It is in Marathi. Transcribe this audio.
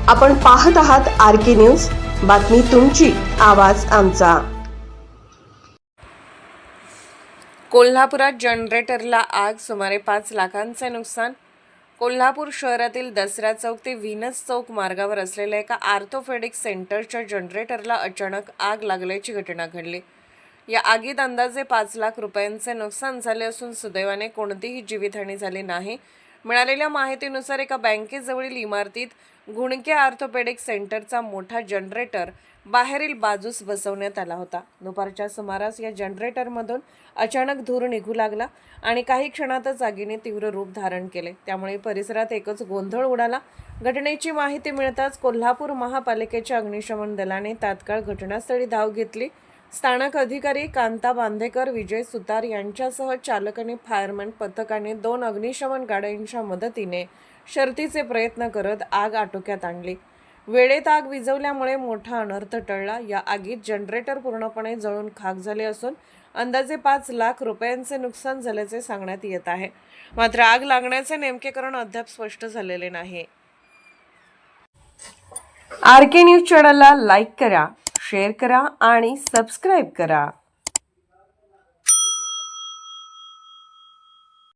आपण पाहत आहात RK न्यूज, बातमी तुमची, आवाज आमचा। कोल्हापुरात जनरेटरला आग, सुमारे 5 लाखांचे नुकसान। कोल्हापूर शहरातील दसरा चौक ते व्हीनस चौक मार्गावर असलेल्या एका आर्थोपेडिक सेंटरच्या जनरेटरला अचानक आग लागल्याची घटना घडली। या आगीत अंदाजे 5 लाख रुपयांचे नुकसान झाले असून सुदैवाने कोणतीही जीवितहानी झाली नाही। मिळालेल्या माहितीनुसार एका बँकेजवळील इमारतीत घुणके आर्थोपेडिक सेंटरचा मोठा जनरेटर बाहेरील बाजूस बसवण्यात आला होता। दुपारच्या सुमारास या जनरेटरमधून अचानक धूर निघू लागला आणि काही क्षणातच आगीने तीव्र रूप धारण केले। त्यामुळे परिसरात एकच गोंधळ उडाला। घटनेची माहिती मिळताच कोल्हापूर महापालिकेच्या अग्निशमन दलाने तात्काळ घटनास्थळी धाव घेतली। स्थानिक अधिकारी कांता बांदेकर, विजय सुतार यांच्यासह चालक आणि फायरमॅन पथकाने 2 अग्निशमन गाड्यांच्या मदतीने शर्थीचे प्रयत्न करत आग आटोक्यात आणली। वेळेत आग विझवल्यामुळे मोठा अनर्थ टळला। या आगीत जनरेटर पूर्णपणे जळून खाक झाले असून अंदाजे 5 लाख रुपयांचे नुकसान झाल्याचे सांगण्यात येत आहे। मात्र आग लागण्याचे नेमके कारण अद्याप स्पष्ट झालेले नाही। RK न्यूज चॅनलला लाईक करा, शेअर करा आणि सबस्क्राईब करा।